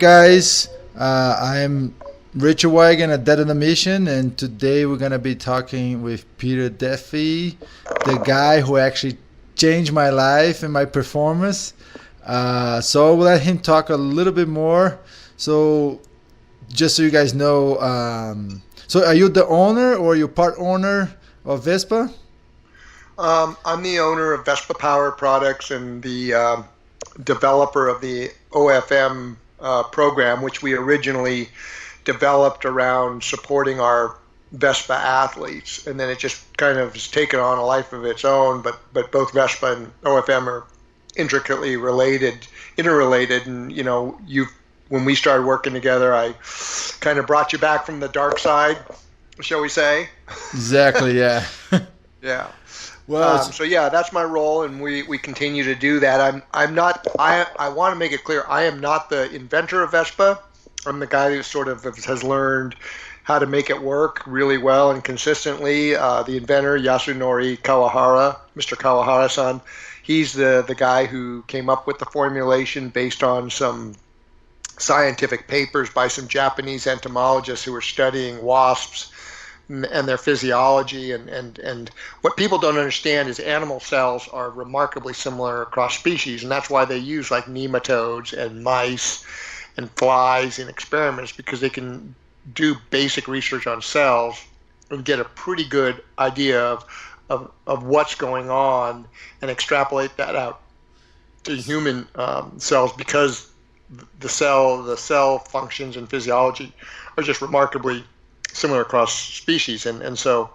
guys. I'm Richard Wygand at Dead on the Mission, and today we're gonna be talking with Peter Defy, the guy who actually changed my life and my performance. So we'll let him talk a little bit more. So, just so you guys know, so are you the owner or you part owner of Vespa? I'm the owner of Vespa Power Products and the developer of the OFM program, which we originally developed around supporting our Vespa athletes, and then it just kind of has taken on a life of its own. But both Vespa and OFM are intricately interrelated, and you when we started working together, I kind of brought you back from the dark side, shall we say? Exactly. Yeah. Yeah. Well, So yeah, that's my role, and we continue to do that. I'm not. I want to make it clear. I am not the inventor of Vespa. I'm the guy who sort of has learned how to make it work really well and consistently. The inventor, Yasunori Kawahara, Mr. Kawahara-san, he's the guy who came up with the formulation based on some scientific papers by some Japanese entomologists who were studying wasps and their physiology, and what people don't understand is animal cells are remarkably similar across species, and that's why they use like nematodes and mice and flies in experiments, because they can do basic research on cells and get a pretty good idea of what's going on and extrapolate that out to human cells, because the cell functions and physiology are just remarkably similar across species. And so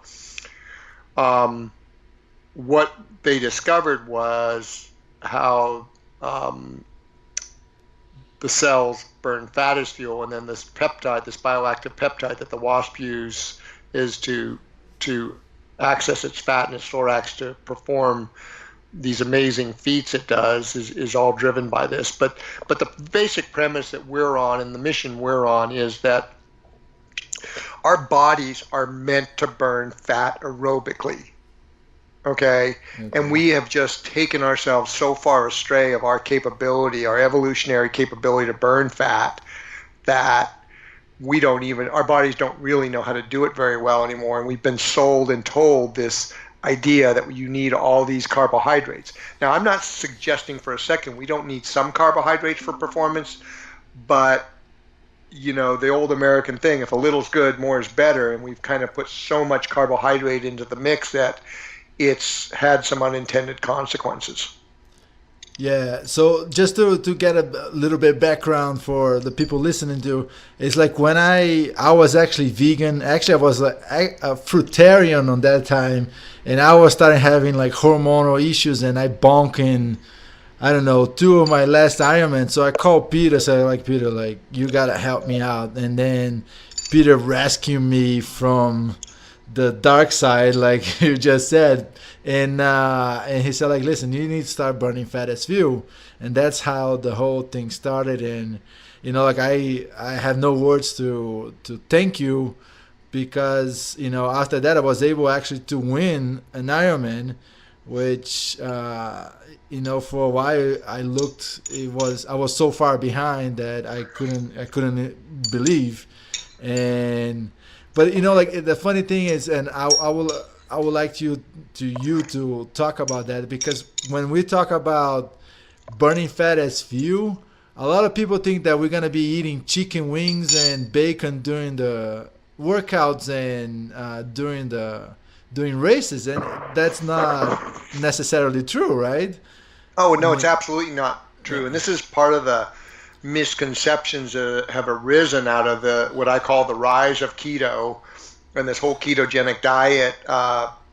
what they discovered was how the cells burn fat as fuel, and then this peptide, this bioactive peptide that the wasp use, is to access its fat in its thorax to perform these amazing feats it does, is all driven by this. But the basic premise that we're on and the mission we're on is that our bodies are meant to burn fat aerobically, okay? And we have just taken ourselves so far astray of our capability, our evolutionary capability to burn fat, that our bodies don't really know how to do it very well anymore. And we've been sold and told this idea that you need all these carbohydrates. Now, I'm not suggesting for a second we don't need some carbohydrates for performance, but the old American thing, if a little's good, more is better, and we've kind of put so much carbohydrate into the mix that it's had some unintended consequences. yeah, so just to get a little bit background for the people listening to, it's like when I was actually vegan. Actually, I was like a fruitarian on that time, and I was starting having like hormonal issues, and I bonked in, I don't know, two of my last Ironman. So I called Peter, said like, Peter, like, you gotta help me out. And then Peter rescued me from the dark side, like you just said. And he said like, listen, you need to start burning fat as fuel. And that's how the whole thing started. And like I have no words to thank you, because after that I was able actually to win an Ironman, which for a while I was so far behind that I couldn't believe. And but like the funny thing is, and I would like you to talk about that, because when we talk about burning fat as fuel, a lot of people think that we're gonna be eating chicken wings and bacon during the workouts and during races, and that's not necessarily true, right? Oh, I no, it's mean, absolutely not yeah. true. And this is part of the misconceptions that have arisen out of what I call the rise of keto and this whole ketogenic diet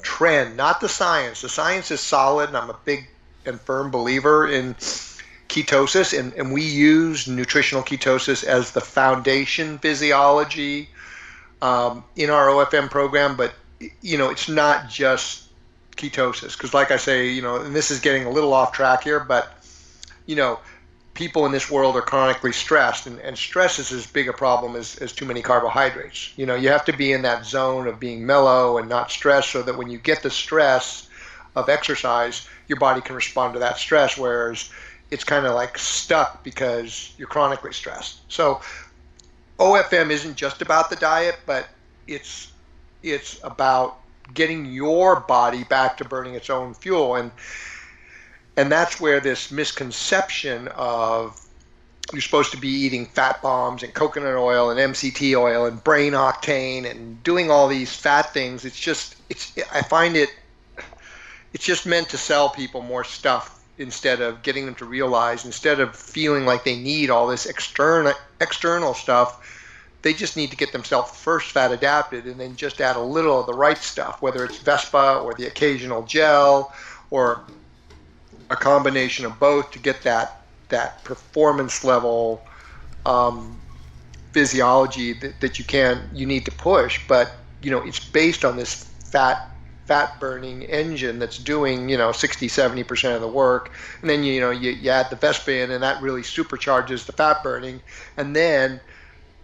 trend, not the science. The science is solid, and I'm a big and firm believer in ketosis, and we use nutritional ketosis as the foundation physiology in our OFM program. But it's not just ketosis, because like I say, and this is getting a little off track here, but you know people in this world are chronically stressed, and stress is as big a problem as too many carbohydrates. You have to be in that zone of being mellow and not stressed, so that when you get the stress of exercise, your body can respond to that stress. Whereas it's kind of like stuck because you're chronically stressed. So OFM isn't just about the diet, but it's about getting your body back to burning its own fuel, and that's where this misconception of you're supposed to be eating fat bombs and coconut oil and MCT oil and brain octane and doing all these fat things. I find it's just meant to sell people more stuff instead of getting them to realize, instead of feeling like they need all this external stuff, they just need to get themselves first fat adapted and then just add a little of the right stuff, whether it's Vespa or the occasional gel or a combination of both to get that performance level physiology that you need to push. But it's based on this fat burning engine that's doing 60-70% of the work, and then you add the Vespa in, and that really supercharges the fat burning. And then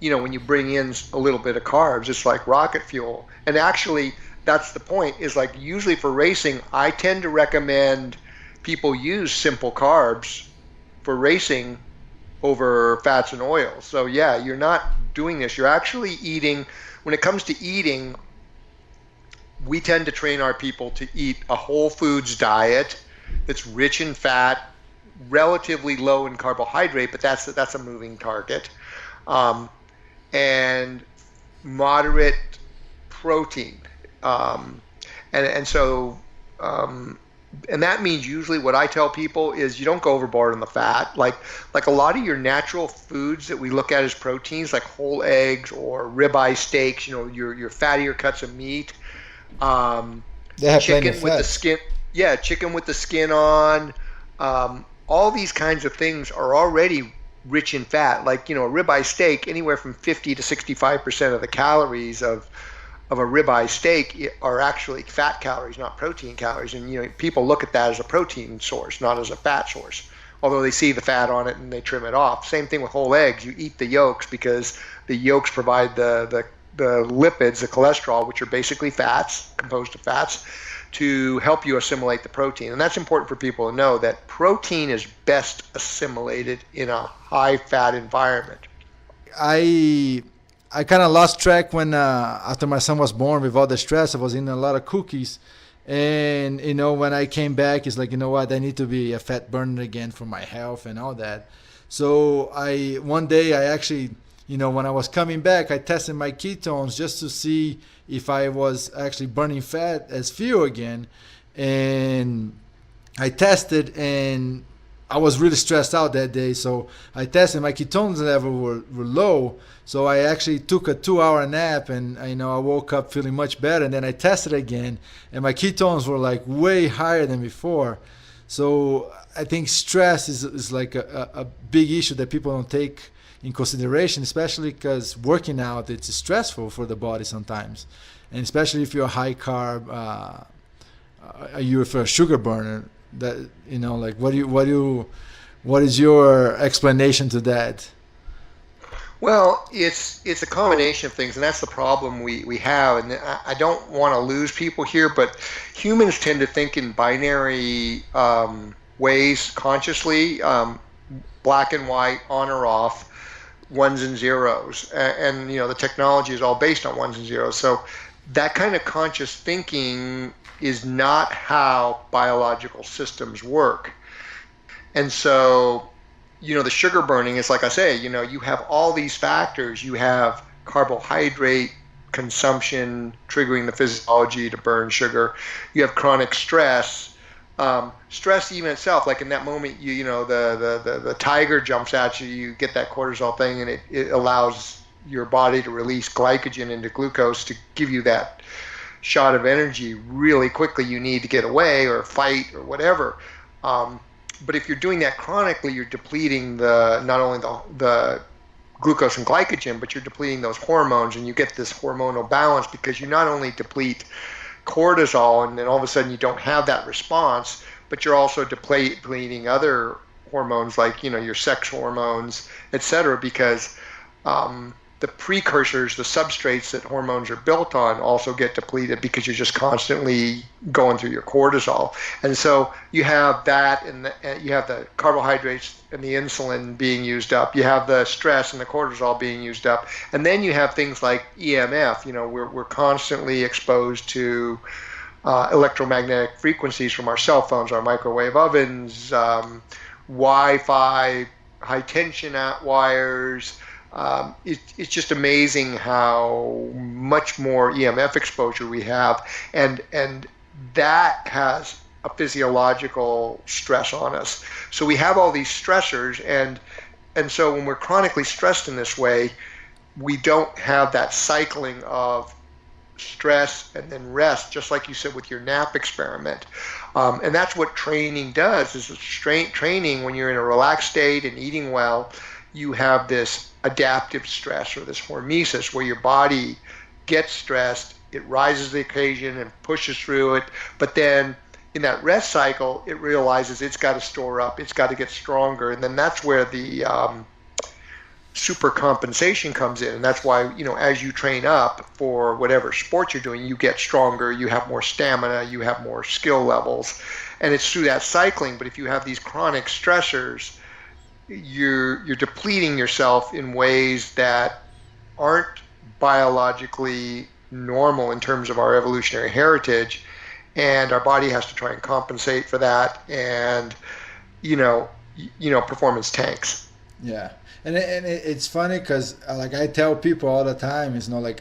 when you bring in a little bit of carbs, it's like rocket fuel. And actually that's the point, is like usually for racing I tend to recommend people use simple carbs for racing over fats and oils. So yeah, you're not doing this. You're actually eating. When it comes to eating, we tend to train our people to eat a whole foods diet that's rich in fat, relatively low in carbohydrate, but that's a moving target, and moderate protein, and that means usually what I tell people is you don't go overboard on the fat. Like a lot of your natural foods that we look at as proteins, like whole eggs or ribeye steaks, your fattier cuts of meat, they have chicken with the skin, chicken with the skin on, all these kinds of things are already rich in fat. Like a ribeye steak, anywhere from 50 to 65% of the calories of a ribeye steak are actually fat calories, not protein calories. And people look at that as a protein source, not as a fat source, although they see the fat on it and they trim it off. Same thing with whole eggs. You eat the yolks because the yolks provide the lipids, the cholesterol, which are basically fats, composed of fats, to help you assimilate the protein. And that's important for people to know, that protein is best assimilated in a high fat environment. I kind of lost track when after my son was born, with all the stress, I was eating a lot of cookies. And when I came back, it's like, what, I need to be a fat burner again for my health and all that. So one day I actually, when I was coming back, I tested my ketones just to see if I was actually burning fat as fuel again. And I tested, and I was really stressed out that day. So I tested, my ketones level were low. So I actually took a 2-hour nap, and I woke up feeling much better. And then I tested again, and my ketones were like way higher than before. So I think stress is like a big issue that people don't take in consideration, especially because working out, it's stressful for the body sometimes, and especially if you're a high carb, you're a sugar burner. That like what is your explanation to that? Well, it's a combination of things, and that's the problem we have. And I don't want to lose people here, but humans tend to think in binary ways consciously, black and white, on or off, ones and zeros, and the technology is all based on ones and zeros. So that kind of conscious thinking is not how biological systems work. And so the sugar burning is, like I say, you have all these factors. You have carbohydrate consumption triggering the physiology to burn sugar. You have chronic stress. Stress even itself, like in that moment, the tiger jumps at you, you get that cortisol thing, and it allows your body to release glycogen into glucose to give you that shot of energy really quickly you need to get away or fight or whatever. But if you're doing that chronically, you're depleting not only the glucose and glycogen, but you're depleting those hormones, and you get this hormonal balance because you not only deplete cortisol and then all of a sudden you don't have that response, but you're also depleting other hormones like your sex hormones, etc. Because the precursors, the substrates that hormones are built on, also get depleted because you're just constantly going through your cortisol. And so you have that, and you have the carbohydrates and the insulin being used up. You have the stress and the cortisol being used up. And then you have things like EMF. We're constantly exposed to electromagnetic frequencies from our cell phones, our microwave ovens, Wi-Fi, high tension wires. It's just amazing how much more EMF exposure we have, and that has a physiological stress on us. So we have all these stressors, and so when we're chronically stressed in this way, we don't have that cycling of stress and then rest, just like you said with your nap experiment. And that's what training does, is training, when you're in a relaxed state and eating well, you have this adaptive stress, or this hormesis, where your body gets stressed, it rises to the occasion and pushes through it, but then in that rest cycle, it realizes it's got to store up, it's got to get stronger, and then that's where the super compensation comes in. And that's why, as you train up for whatever sport you're doing, you get stronger, you have more stamina, you have more skill levels, and it's through that cycling. But if you have these chronic stressors, you're depleting yourself in ways that aren't biologically normal in terms of our evolutionary heritage, and our body has to try and compensate for that, and performance tanks. Yeah. And it's funny because like I tell people all the time, it's not like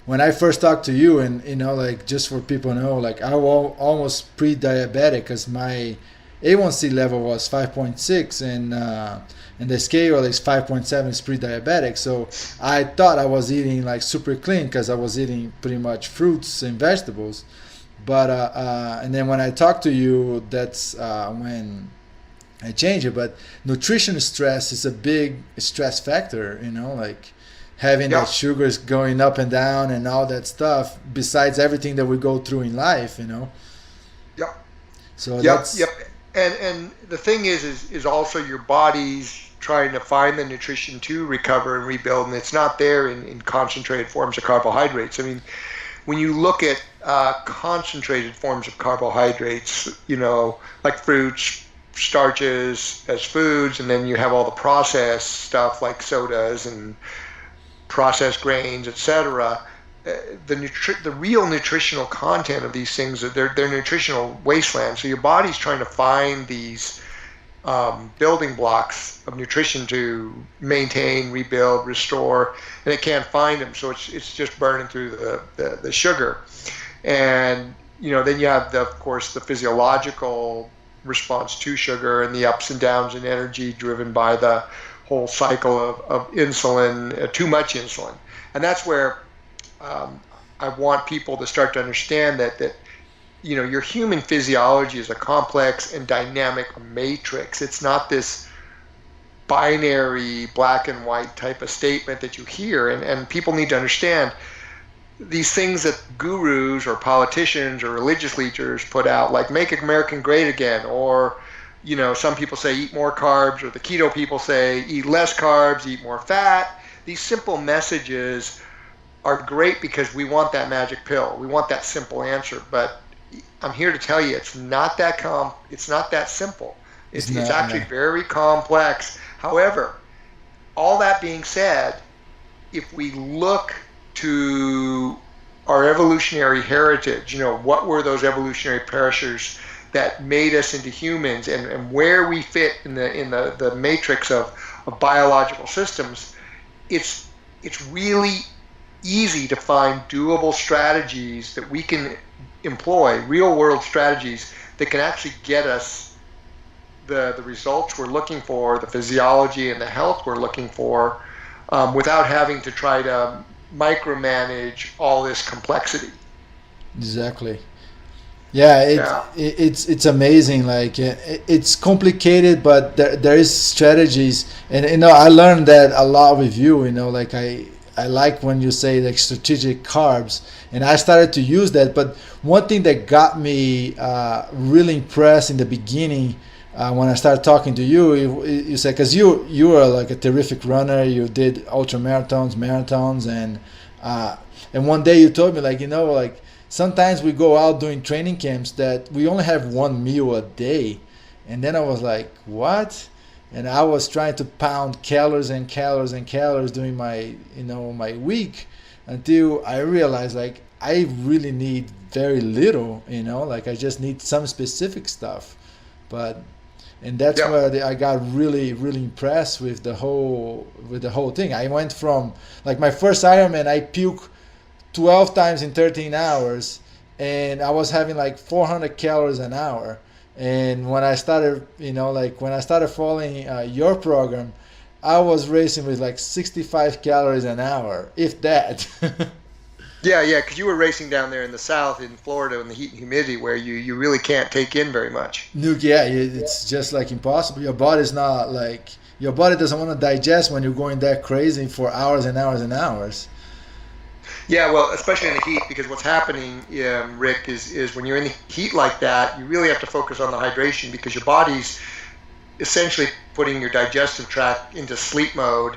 when I first talked to you, and like, just for people to know, like, I was almost pre-diabetic because my A1C level was 5.6, and the scale is 5.7, is pre-diabetic. So I thought I was eating like super clean because I was eating pretty much fruits and vegetables. But and then when I talked to you, that's when I changed it. But nutrition stress is a big stress factor, like having that sugars going up and down and all that stuff, besides everything that we go through in life, Yep. So Yep. And the thing is also your body's trying to find the nutrition to recover and rebuild, and it's not there in concentrated forms of carbohydrates. I mean, when you look at concentrated forms of carbohydrates, like fruits, starches as foods, and then you have all the processed stuff like sodas and processed grains, etc. The real nutritional content of these things, they're nutritional wastelands. So your body's trying to find these building blocks of nutrition to maintain, rebuild, restore, and it can't find them. So it's just burning through the sugar, and then you have of course the physiological response to sugar and the ups and downs in energy driven by the whole cycle of insulin, too much insulin, and that's where I want people to start to understand that your human physiology is a complex and dynamic matrix. It's not this binary black and white type of statement that you hear, and people need to understand these things that gurus or politicians or religious leaders put out, like make America great again, or some people say eat more carbs, or the keto people say eat less carbs, eat more fat. These simple messages are great because we want that magic pill, we want that simple answer, but I'm here to tell you it's not that it's not that simple. It's actually very complex. However, all that being said, if we look to our evolutionary heritage, what were those evolutionary pressures that made us into humans, and where we fit in the matrix of biological systems, it's really easy to find doable strategies that we can employ, real world strategies that can actually get us the results we're looking for, the physiology and the health we're looking for, without having to try to micromanage all this complexity. Exactly. It's amazing. Like it's complicated, but there is strategies, and I learned that a lot with you. Like I like when you say like strategic carbs, and I started to use that. But one thing that got me really impressed in the beginning when I started talking to you, you said, because you are like a terrific runner, you did ultra marathons, and one day you told me, like, like sometimes we go out doing training camps that we only have one meal a day, and then I was like, what? And I was trying to pound calories and calories and calories during my my week, until I realized, like, I really need very little, like I just need some specific stuff. But and that's Yeah. where I got really really impressed with the whole thing. I went from, like, my first Ironman, I puked 12 times in 13 hours, and I was having like 400 calories an hour. And when I started, when I started following your program, I was racing with like 65 calories an hour, if that. Yeah, because you were racing down there in the south in Florida in the heat and humidity where you really can't take in very much. Nuke, yeah, it's just like impossible. Your body doesn't want to digest when you're going that crazy for hours and hours and hours. Yeah, well, especially in the heat, because what's happening, Rick, is when you're in the heat like that, you really have to focus on the hydration because your body's essentially putting your digestive tract into sleep mode.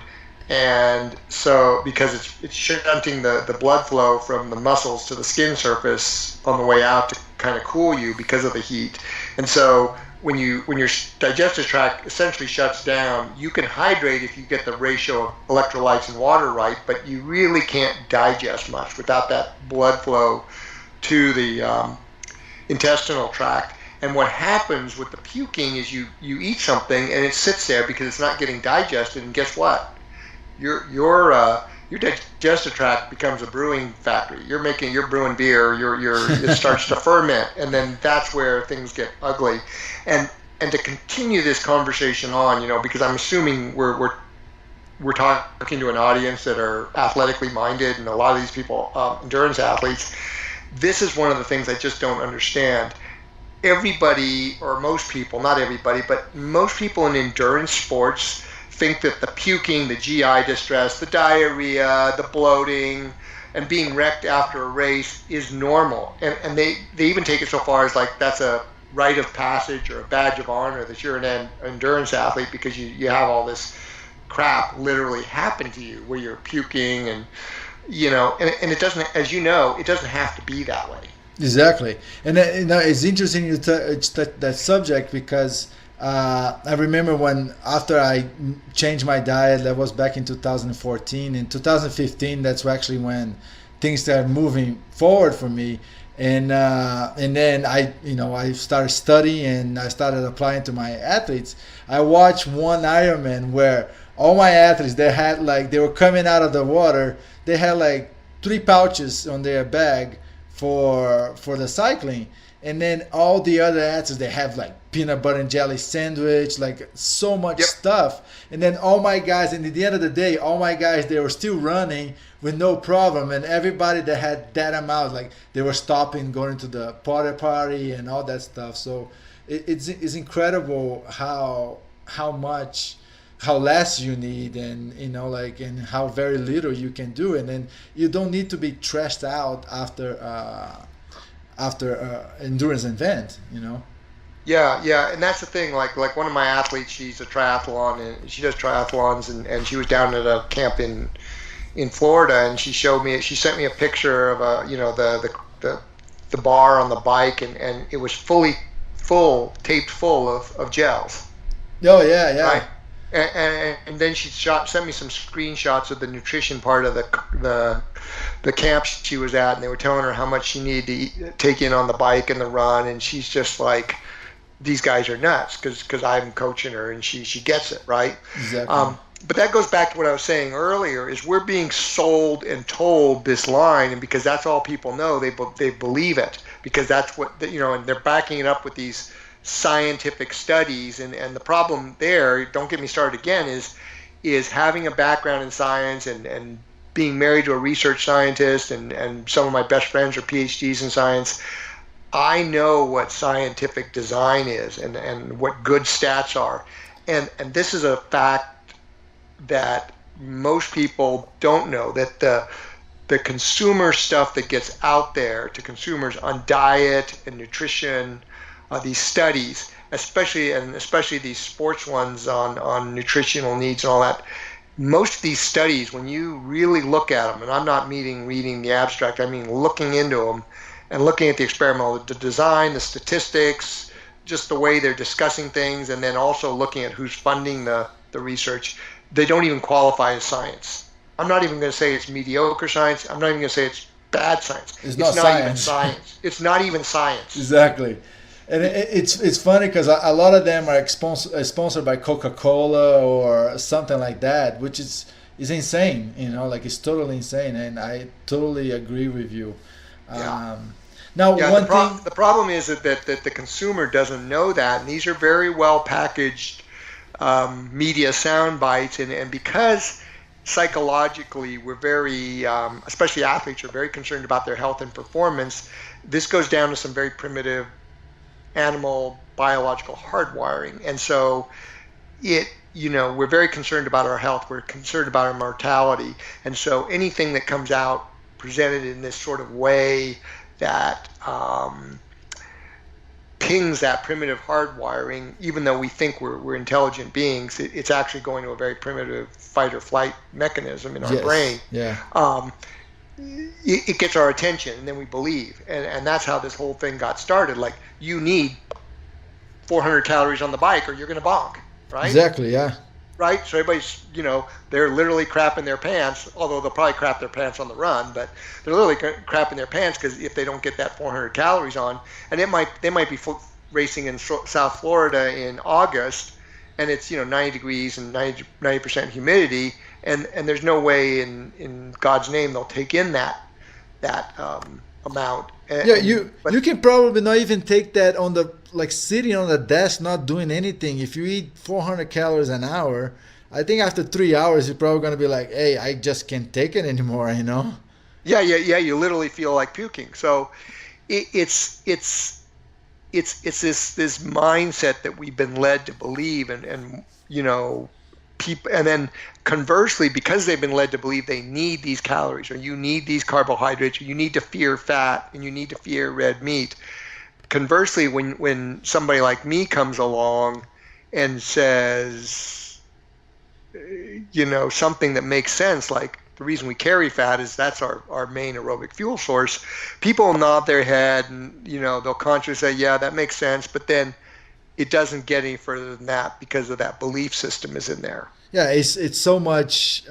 And so, because it's shunting the blood flow from the muscles to the skin surface on the way out to kind of cool you because of the heat. And so, when your digestive tract essentially shuts down, you can hydrate if you get the ratio of electrolytes and water right, but you really can't digest much without that blood flow to the intestinal tract. And what happens with the puking is you eat something and it sits there because it's not getting digested, and guess what? Your digestive tract becomes a brewing factory. You're brewing beer. It starts to ferment, and then that's where things get ugly. And to continue this conversation on, because I'm assuming we're talking to an audience that are athletically minded, and a lot of these people, endurance athletes. This is one of the things I just don't understand. Everybody, or most people, not everybody, but most people in endurance sports think that the puking, the GI distress, the diarrhea, the bloating, and being wrecked after a race is normal. And they even take it so far as like that's a rite of passage or a badge of honor that you're an endurance athlete because you have all this crap literally happen to you where you're puking and it doesn't, as it doesn't have to be that way. Exactly. And it's interesting you touch that subject because I remember when after I changed my diet, that was back in 2014. In 2015, that's actually when things started moving forward for me. And then I started studying and I started applying to my athletes. I watched one Ironman where all my athletes, they were coming out of the water. They had like 3 pouches on their bag for the cycling. And then all the other athletes, they have like peanut butter and jelly sandwich, like so much stuff. And then all my guys, and at the end of the day, they were still running with no problem. And everybody that had that amount, like they were stopping, going to the party and all that stuff. So it's incredible how less you need, and and how very little you can do. And then you don't need to be trashed out after endurance event. Yeah, and that's the thing. Like one of my athletes, she's a triathlon, and she does triathlons, and she was down at a camp in Florida, and she sent me a picture of the bar on the bike, and it was taped full of gels. Oh yeah. Right? And then she sent me some screenshots of the nutrition part of the camp she was at, and they were telling her how much she needed to take in on the bike and the run, and she's just like, these guys are nuts because I'm coaching her, and she gets it, right? Exactly. But that goes back to what I was saying earlier, is we're being sold and told this line, and because that's all people know, they believe it because that's what, and they're backing it up with these scientific studies, and the problem there, don't get me started again, is having a background in science and being married to a research scientist, and some of my best friends are PhDs in science. I know what scientific design is and what good stats are, and this is a fact that most people don't know, that the consumer stuff that gets out there to consumers on diet and nutrition, these studies, especially these sports ones on nutritional needs and all that. Most of these studies, when you really look at them, and I'm not meaning reading the abstract, I mean looking into them and looking at the experimental, the design, the statistics, just the way they're discussing things, and then also looking at who's funding the research, they don't even qualify as science. I'm not even going to say it's mediocre science. I'm not even going to say it's bad science. It's not even science. It's not even science. Exactly. And it's funny because a lot of them are sponsored by Coca-Cola or something like that, which is insane. Like it's totally insane. And I totally agree with you. Yeah. Now, the problem is that the consumer doesn't know that, and these are very well packaged media sound bites, and because psychologically we're very, especially athletes, are very concerned about their health and performance. This goes down to some very primitive animal biological hardwiring, and so we're very concerned about our health. We're concerned about our mortality, and so anything that comes out presented in this sort of way that pings that primitive hardwiring, even though we think we're intelligent beings, it's actually going to a very primitive fight or flight mechanism in our brain. Yeah. It gets our attention, and then we believe, and that's how this whole thing got started. Like, you need 400 calories on the bike or you're going to bonk, right? Exactly, yeah. Right? So everybody's, they're literally crapping their pants, although they'll probably crap their pants on the run, but they're literally crapping their pants because if they don't get that 400 calories on, and they might be racing in South Florida in August, and it's 90 degrees and 90% humidity, and there's no way in God's name they'll take in that amount. You can probably not even take that on the, like, sitting on the desk not doing anything. If you eat 400 calories an hour, I think after 3 hours you're probably going to be like, hey, I just can't take it anymore, Yeah, you literally feel like puking. So it's this mindset that we've been led to believe, and people, and then conversely, because they've been led to believe they need these calories, or you need these carbohydrates, or you need to fear fat, and you need to fear red meat. Conversely, when somebody like me comes along and says, something that makes sense, like the reason we carry fat is that's our main aerobic fuel source, people nod their head and, they'll consciously say, yeah, that makes sense. But then it doesn't get any further than that because of that belief system is in there. Yeah, it's so much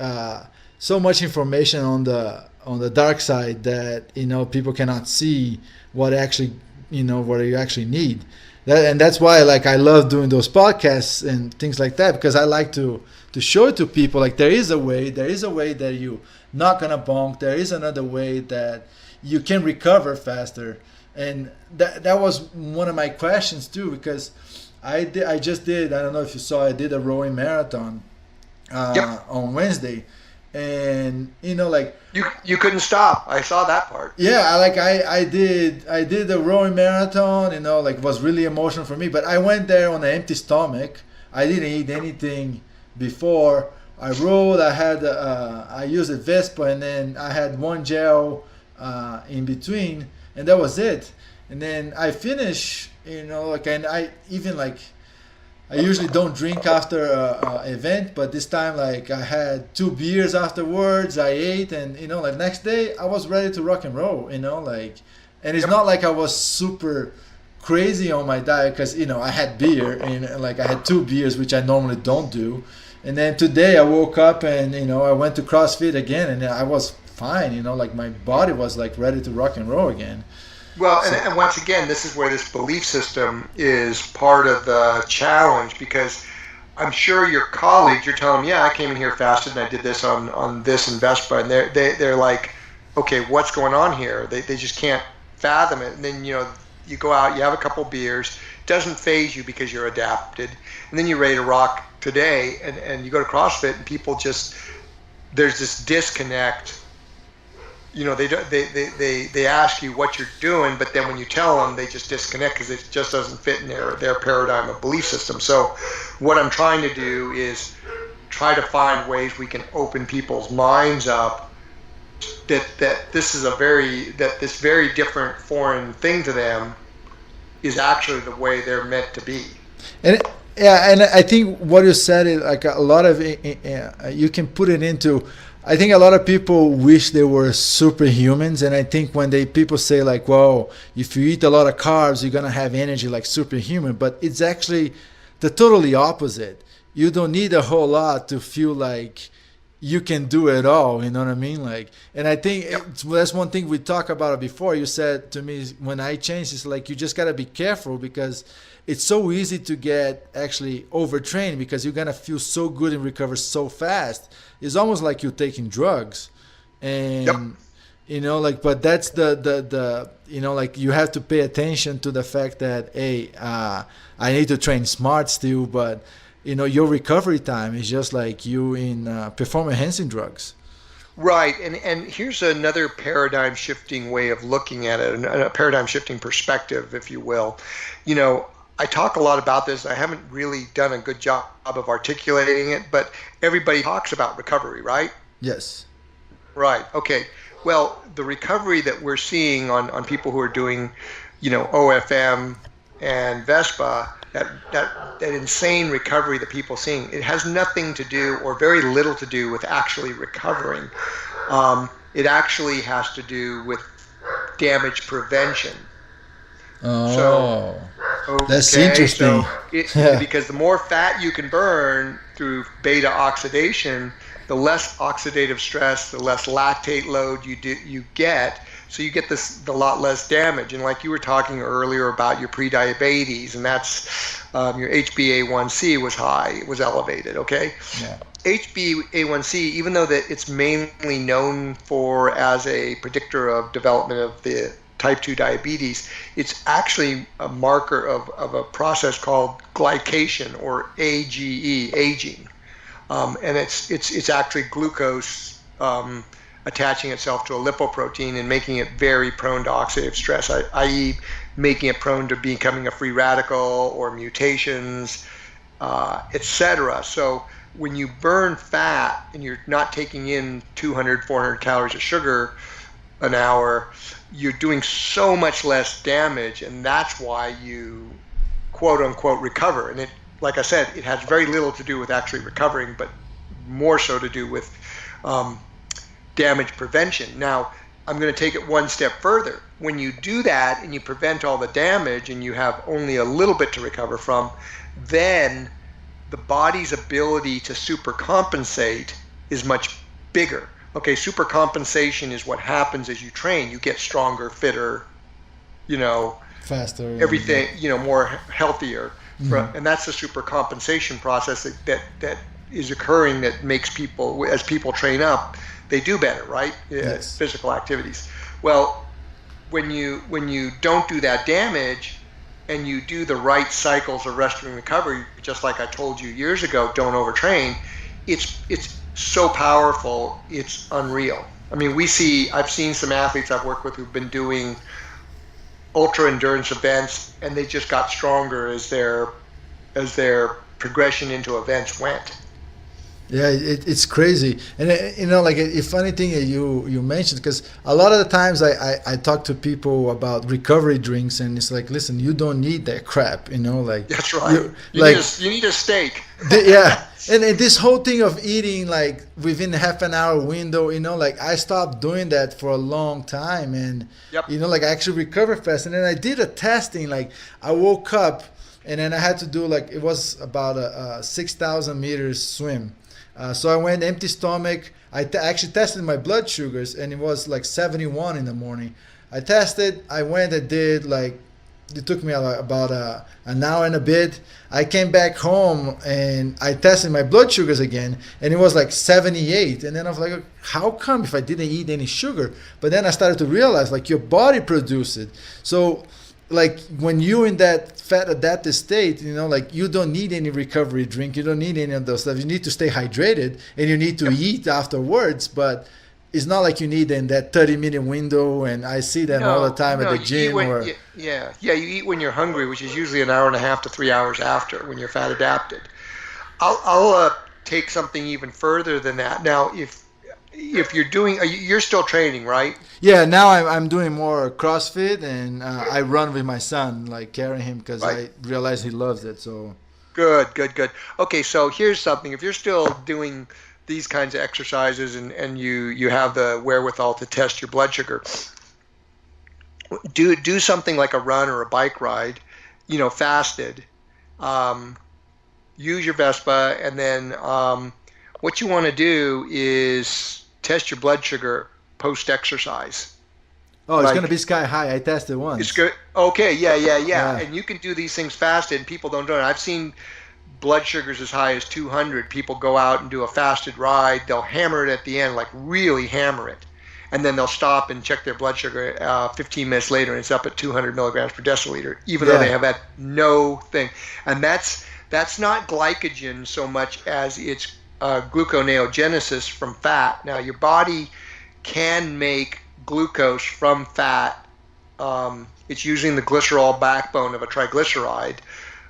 information on the dark side that people cannot see what actually what you actually need. And that's why, like, I love doing those podcasts and things like that, because I like to show it to people, like, there is a way that you're not gonna bonk, there is another way that you can recover faster. And that was one of my questions too, because I just did, I don't know if you saw, I did a rowing marathon on Wednesday, and like, you couldn't stop. I saw that part. Yeah, I did the rowing marathon, like, it was really emotional for me, but I went there on an empty stomach. I didn't eat anything before. I rode, I used a Vespa, and then I had one gel in between, and that was it. And then I finished, and I even, like, I usually don't drink after an event, but this time, like, I had 2 beers afterwards. I ate, and like, next day I was ready to rock and roll. Like, and it's not like I was super crazy on my diet, because I had beer, and like, I had 2 beers, which I normally don't do. And then today I woke up and I went to CrossFit again, and I was fine. Like, my body was, like, ready to rock and roll again. Well, and once again, this is where this belief system is part of the challenge, because I'm sure your colleagues, you're telling them, yeah, I came in here fasted and I did this on this and Vespa, and they're like, okay, what's going on here? They just can't fathom it. And then, you go out, you have a couple beers, it doesn't phase you because you're adapted, and then you're ready to rock today, and you go to CrossFit, and people just, there's this disconnect. They ask you what you're doing, but then when you tell them, they just disconnect because it just doesn't fit in their paradigm of belief system. So what I'm trying to do is try to find ways we can open people's minds up that this very different foreign thing to them is actually the way they're meant to be. And yeah, and I think what you said is like a lot of you can put it into. I think a lot of people wish they were superhumans, and I think when people say like, "Well, if you eat a lot of carbs, you're gonna have energy like superhuman," but it's actually the totally opposite. You don't need a whole lot to feel like you can do it all. You know what I mean? Like, and I think that's one thing we talked about before. You said to me when I changed, it's like you just gotta be careful because it's so easy to get actually overtrained because you're gonna feel so good and recover so fast. It's almost like you're taking drugs, and you know, like, but that's the you know, like you have to pay attention to the fact that hey, I need to train smart still, but you know, your recovery time is just like you in performance enhancing drugs. Right, and here's another paradigm shifting way of looking at it, a paradigm shifting perspective, if you will. You know, I talk a lot about this. I haven't really done a good job of articulating it, but everybody talks about recovery, right? Yes. Right. Okay. Well, the recovery that we're seeing on people who are doing, you know, OFM and Vespa, that insane recovery that people are seeing, it has nothing to do or very little to do with actually recovering. It actually has to do with damage prevention. Oh, so, okay, that's interesting. So because the more fat you can burn through beta oxidation, the less oxidative stress, the less lactate load you get. So you get the lot less damage. And like you were talking earlier about your pre-diabetes, and that's your HbA1c was high, it was elevated. Okay. Yeah. HbA1c, even though that it's mainly known for as a predictor of development of the type 2 diabetes, it's actually a marker of a process called glycation, or AGE, aging. And it's actually glucose attaching itself to a lipoprotein and making it very prone to oxidative stress, i.e. making it prone to becoming a free radical or mutations, etc. So when you burn fat and you're not taking in 200, 400 calories of sugar an hour, you're doing so much less damage, and that's why you quote unquote recover. And it, like I said, it has very little to do with actually recovering, but more so to do with damage prevention. Now, I'm going to take it one step further. When you do that and you prevent all the damage and you have only a little bit to recover from, then the body's ability to supercompensate is much bigger. Okay, supercompensation is what happens as you train. You get stronger, fitter, you know, faster, everything, you know, more healthier. Mm-hmm. And that's the supercompensation process that is occurring that makes people, as people train up, they do better, right? Yes. Physical activities. Well, when you don't do that damage and you do the right cycles of rest and recovery, just like I told you years ago, don't overtrain, it's so powerful, it's unreal. I mean, I've seen some athletes I've worked with who've been doing ultra endurance events, and they just got stronger as their progression into events went. Yeah, it's crazy. And you know, like a funny thing you mentioned, because a lot of the times I talk to people about recovery drinks, and it's like, listen, you don't need that crap, you know, like that's right. You need a steak. Yeah. And this whole thing of eating like within half an hour window, you know, like I stopped doing that for a long time, and you know, like I actually recovered fast. And then I did a testing, like I woke up and then I had to do like, it was about a 6,000 meters swim. So I went empty stomach. I actually tested my blood sugars, and it was like 71 in the morning. I tested. I went and did like, it took me about an hour and a bit. I came back home and I tested my blood sugars again, and it was like 78. And then I was like, how come if I didn't eat any sugar? But then I started to realize like your body produced it. So like when you're in that fat adapted state, you know, like you don't need any recovery drink. You don't need any of those stuff. You need to stay hydrated, and you need to eat afterwards. But it's not like you need in that 30-minute window. And I see them all the time at the gym. You eat when you're hungry, which is usually an hour and a half to 3 hours after when you're fat adapted. I'll take something even further than that. Now, if you're still training, right? Yeah, now I'm doing more CrossFit, and I run with my son, like carrying him because Right. I realize he loves it. So Good, good, good. Okay, so here's something. If you're still doing these kinds of exercises and you have the wherewithal to test your blood sugar, do something like a run or a bike ride, fasted. Um, Use your Vespa, and then what you want to do is test your blood sugar post exercise. oh, it's gonna Like be sky high. I tested it's once. good. Okay, yeah, yeah, yeah. Yeah. And you can do these things fasted, and people don't do it. I've seen blood sugars as high as 200. People go out and do a fasted ride. They'll hammer it at the end, like really hammer it. And then they'll stop and check their blood sugar 15 minutes later, and it's up at 200 milligrams per deciliter, even though they Yeah. have had no thing. And that's not glycogen so much as it's gluconeogenesis from fat. Now, your body can make glucose from fat. It's using the glycerol backbone of a triglyceride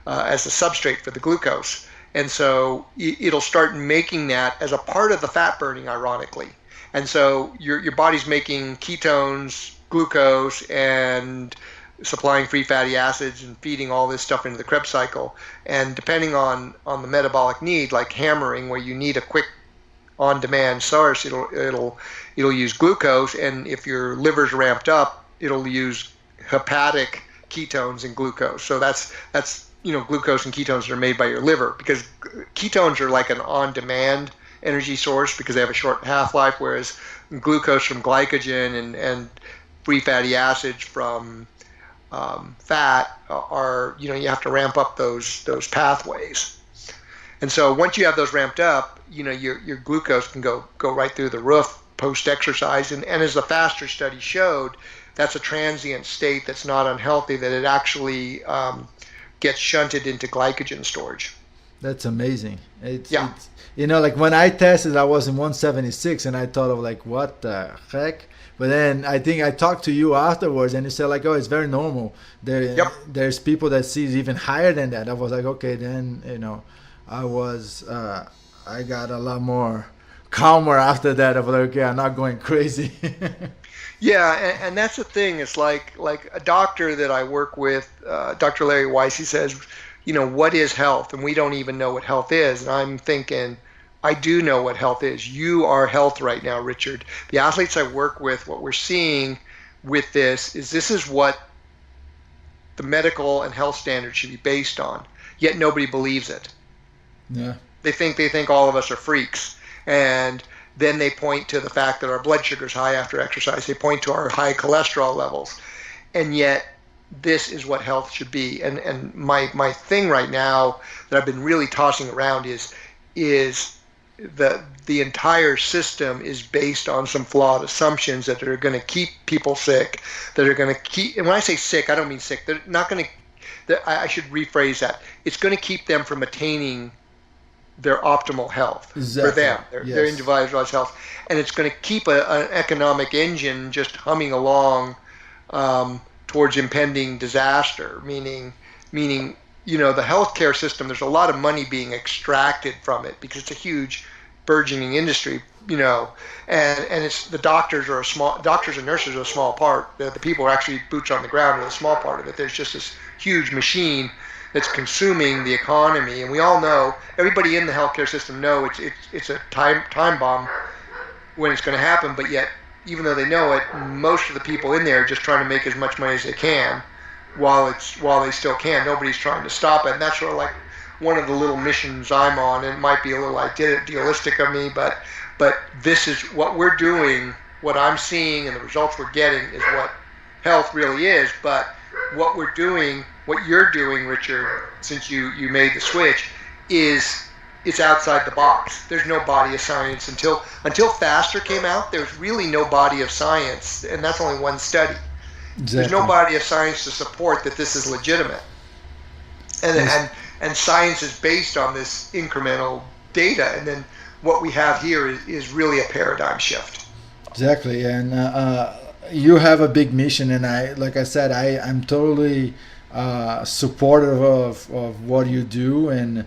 as the substrate for the glucose. And so it'll start making that as a part of the fat burning, ironically. And so your body's making ketones, glucose, and supplying free fatty acids and feeding all this stuff into the Krebs cycle. And depending on the metabolic need, like hammering, where you need a quick on-demand source, it'll use glucose, and if your liver's ramped up, it'll use hepatic ketones and glucose. So that's glucose and ketones are made by your liver, because ketones are like an on-demand energy source because they have a short half-life, whereas glucose from glycogen and free fatty acids from fat are, you have to ramp up those pathways. And so once you have those ramped up, your glucose can go right through the roof post-exercise. And as the FASTER study showed, that's a transient state that's not unhealthy, that it actually gets shunted into glycogen storage. That's amazing. Yeah. It's like when I tested, I was in 176, and I thought of like, what the heck? But then I think I talked to you afterwards, and you said like, oh, it's very normal. Yep. There's people that sees even higher than that. I was like, okay, then I got a lot more calmer after that. I was like, okay, I'm not going crazy. Yeah, and that's the thing. It's like a doctor that I work with, Dr. Larry Weiss. He says, what is health? And we don't even know what health is. And I'm thinking, I do know what health is. You are health right now, Richard. The athletes I work with, what we're seeing with this is what the medical and health standards should be based on. Yet nobody believes it. Yeah. They think all of us are freaks. And then they point to the fact that our blood sugar is high after exercise. They point to our high cholesterol levels. And yet this is what health should be. And my thing right now that I've been really tossing around is the entire system is based on some flawed assumptions that are going to keep people sick, that are going to keep, and when I say sick, I don't mean sick, they're not going to, I should rephrase that. It's going to keep them from attaining their optimal health Exactly. for them, their individualized health. And it's going to keep an economic engine just humming along towards impending disaster, meaning the healthcare system, there's a lot of money being extracted from it because it's a huge burgeoning industry, and it's the doctors and nurses are a small part. The people are actually boots on the ground are a small part of it. There's just this huge machine that's consuming the economy, and we all know, everybody in the healthcare system know it's a time bomb when it's going to happen, but yet even though they know it, most of the people in there are just trying to make as much money as they can while they still can. Nobody's trying to stop it. And that's sort of like one of the little missions I'm on. It might be a little idealistic of me, but this is what we're doing. What I'm seeing and the results we're getting is what health really is. But what we're doing, what you're doing, Richard, since you made the switch, is it's outside the box. There's no body of science until FASTER came out. There's really no body of science, and that's only one study. Exactly. There's no body of science to support that this is legitimate, and science is based on this incremental data. And then what we have here is really a paradigm shift. Exactly, and you have a big mission, and like I said, I'm totally supportive of what you do, and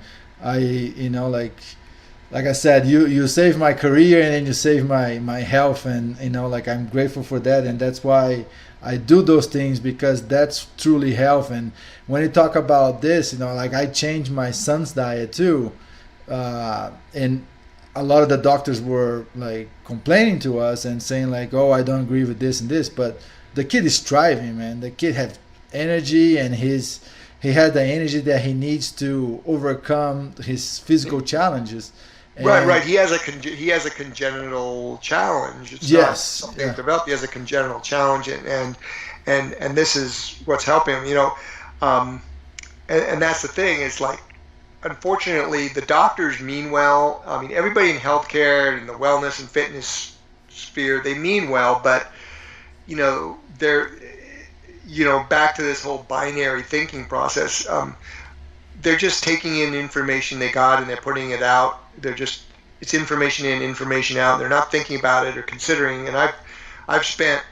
like I said, you saved my career and then you saved my health, and like I'm grateful for that, and that's why I do those things, because that's truly health. And when you talk about this, like I changed my son's diet too, and a lot of the doctors were like complaining to us and saying like, oh, I don't agree with this and this, but the kid is thriving, man. The kid has energy, and he had the energy that he needs to overcome his physical challenges. Right. He has a congenital challenge. It's not something developed. He has a congenital challenge, and this is what's helping him. And that's the thing. It's like, unfortunately, the doctors mean well. I mean, everybody in healthcare and the wellness and fitness sphere, they mean well, but they're back to this whole binary thinking process. They're just taking in information they got and they're putting it out. It's information in, information out. They're not thinking about it or considering. And I've spent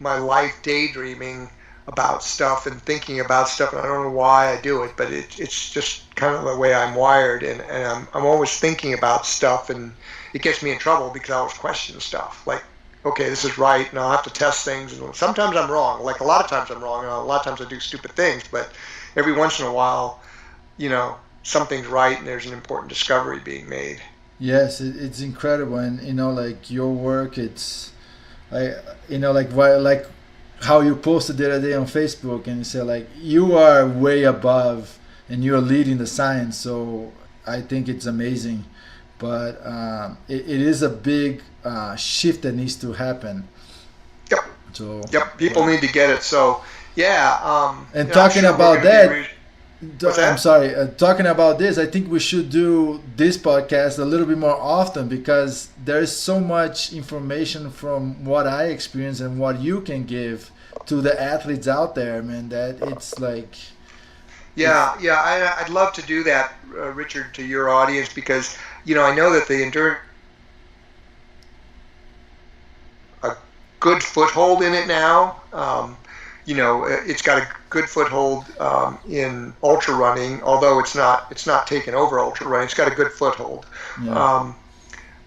my life daydreaming about stuff and thinking about stuff, and I don't know why I do it, but it's just kind of the way I'm wired, and I'm always thinking about stuff, and it gets me in trouble because I always question stuff. Like, okay, this is right, and I'll have to test things, and sometimes I'm wrong. Like, a lot of times I'm wrong, and a lot of times I do stupid things, but every once in a while, something's right and there's an important discovery being made. Yes, it's incredible, and like your work, it's like how you posted the other day on Facebook, and you said like you are way above and you are leading the science. So I think it's amazing, but it is a big shift that needs to happen. Yep. So people need to get it. So yeah. And talking about that. I'm sorry. Talking about this, I think we should do this podcast a little bit more often, because there is so much information from what I experience and what you can give to the athletes out there, man. That it's like. I'd love to do that, Richard, to your audience, because I know that the endurance a good foothold in it now. It's got a good foothold in ultra running, although it's not taken over ultra running. It's got a good foothold. Yeah.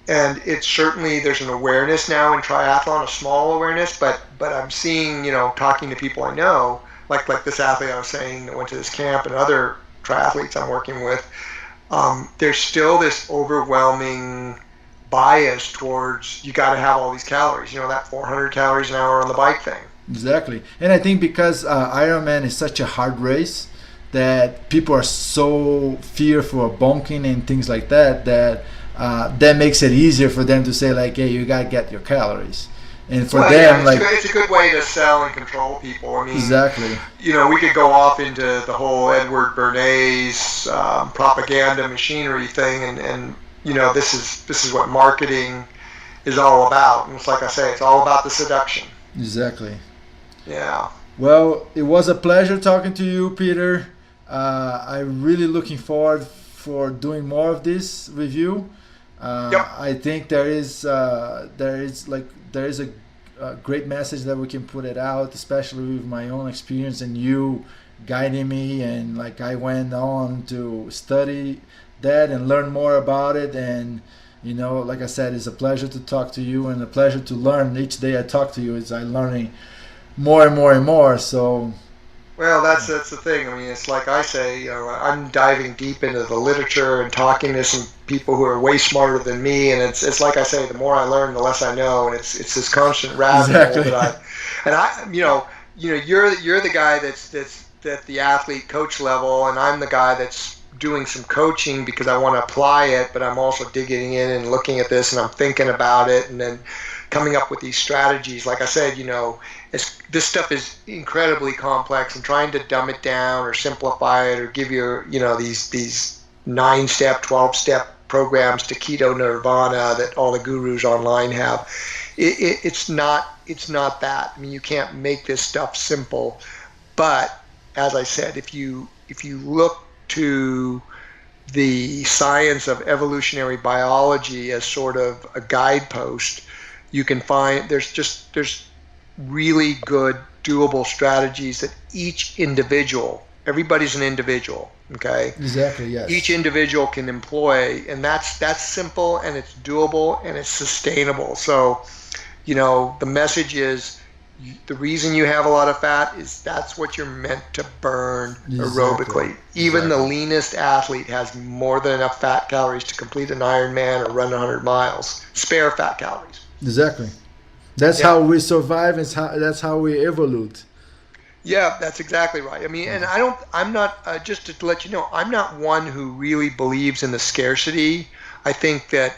And it's certainly, there's an awareness now in triathlon, a small awareness, but I'm seeing, talking to people I know, like this athlete I was saying that went to this camp, and other triathletes I'm working with, there's still this overwhelming bias towards, you got to have all these calories, that 400 calories an hour on the bike thing. Exactly. And I think because Ironman is such a hard race, that people are so fearful of bonking and things like that, that makes it easier for them to say like, hey, you got to get your calories. And for them, it's a good way to sell and control people. I mean, exactly. We could go off into the whole Edward Bernays propaganda machinery thing, and this is what marketing is all about. And it's like I say, it's all about the seduction. Exactly. Yeah. Well, it was a pleasure talking to you, Peter. I'm really looking forward for doing more of this with you. I think there is a great message that we can put it out, especially with my own experience and you guiding me, and like I went on to study that and learn more about it, and like I said, it's a pleasure to talk to you and a pleasure to learn. Each day I talk to you, I'm learning more and more and more. So well, that's the thing. I mean, it's like I say, I'm diving deep into the literature and talking to some people who are way smarter than me, and it's like I say, the more I learn, the less I know, and it's this constant rabbit hole that you're the guy that's at the athlete coach level, and I'm the guy that's doing some coaching because I want to apply it, but I'm also digging in and looking at this, and I'm thinking about it, and then coming up with these strategies. Like I said, this stuff is incredibly complex, and trying to dumb it down or simplify it or give you, these 9-step, 12-step programs to keto nirvana that all the gurus online have. It's not that. I mean, you can't make this stuff simple. But as I said, if you look to the science of evolutionary biology as sort of a guidepost, you can find there's really good doable strategies that each individual, Everybody's an individual. Okay. Exactly. Yes. Each individual can employ, and that's simple, and it's doable, and it's sustainable. So, the message is, the reason you have a lot of fat is that's what you're meant to burn aerobically. Even the leanest athlete has more than enough fat calories to complete an Ironman or run 100 miles. Spare fat calories. Exactly. That's how we survive. That's how we evolve. Yeah, that's exactly right. I mean, and I'm not, just to let you know, I'm not one who really believes in the scarcity. I think that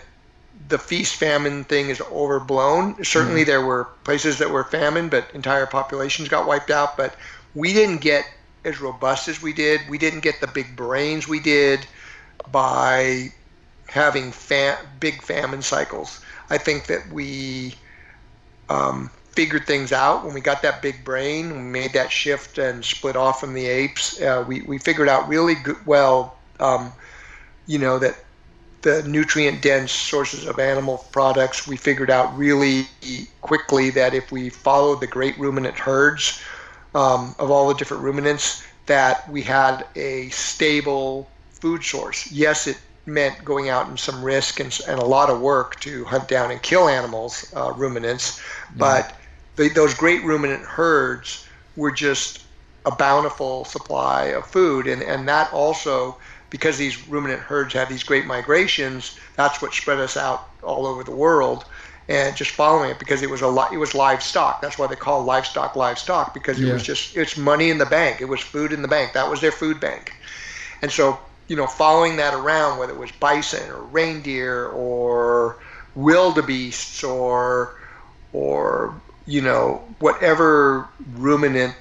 the feast-famine thing is overblown. Certainly there were places that were famine, but entire populations got wiped out. But we didn't get as robust as we did. We didn't get the big brains we did by having big famine cycles. I think that we figured things out when we got that big brain. We made that shift and split off from the apes. We figured out really well, that the nutrient-dense sources of animal products, we figured out really quickly that if we followed the great ruminant herds of all the different ruminants, that we had a stable food source. Yes, it meant going out in some risk and a lot of work to hunt down and kill animals, ruminants, but those great ruminant herds were just a bountiful supply of food, and that also, because these ruminant herds had these great migrations, that's what spread us out all over the world. And just following it, because it was livestock. That's why they call livestock, because it's money in the bank. It was food in the bank. That was their food bank. And so, following that around, whether it was bison or reindeer or wildebeests or whatever ruminant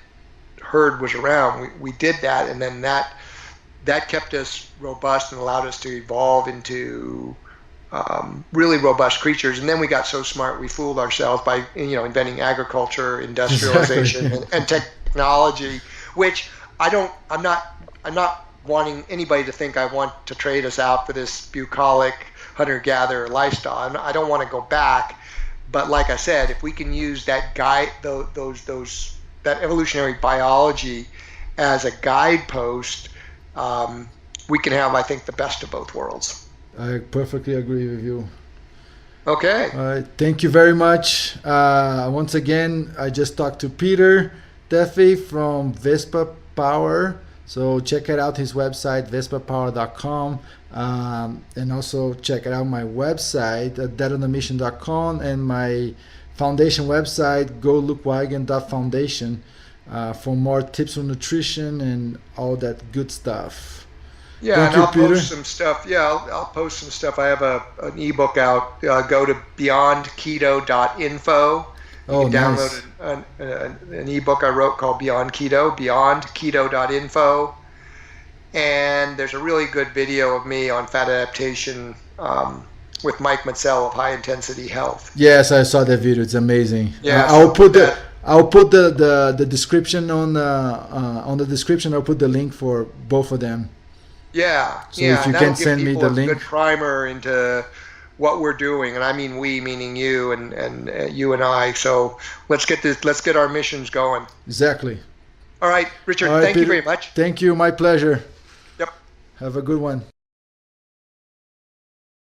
herd was around, we did that, and then that kept us robust and allowed us to evolve into really robust creatures. And then we got so smart we fooled ourselves by inventing agriculture, industrialization, and technology, which I'm not wanting anybody to think I want to trade us out for this bucolic hunter-gatherer lifestyle. I don't want to go back, but like I said, if we can use that that evolutionary biology as a guidepost, we can have, I think, the best of both worlds. I perfectly agree with you. Okay. All right. Thank you very much. Once again, I just talked to Peter Defy from Vespa Power. So check it out, his website, vespapower.com. And also check it out my website at deadonthemission.com, and my foundation website, golookwygand.foundation, for more tips on nutrition and all that good stuff. Yeah, I'll post some stuff. Yeah, I'll post some stuff. I have an ebook out. Go to beyondketo.info. You can download an ebook I wrote called Beyond Keto, beyondketo.info. And there's a really good video of me on fat adaptation with Mike Mansell of High Intensity Health. Yes, I saw that video. It's amazing. Yeah, I'll put the description on the description. I'll put the link for both of them. Yeah, so if you can send me the link. A good primer into what we're doing, and I mean we, meaning you and you and I. So let's get our missions going. Exactly. All right, Richard. Thank you very much. Thank you. My pleasure. Yep. Have a good one.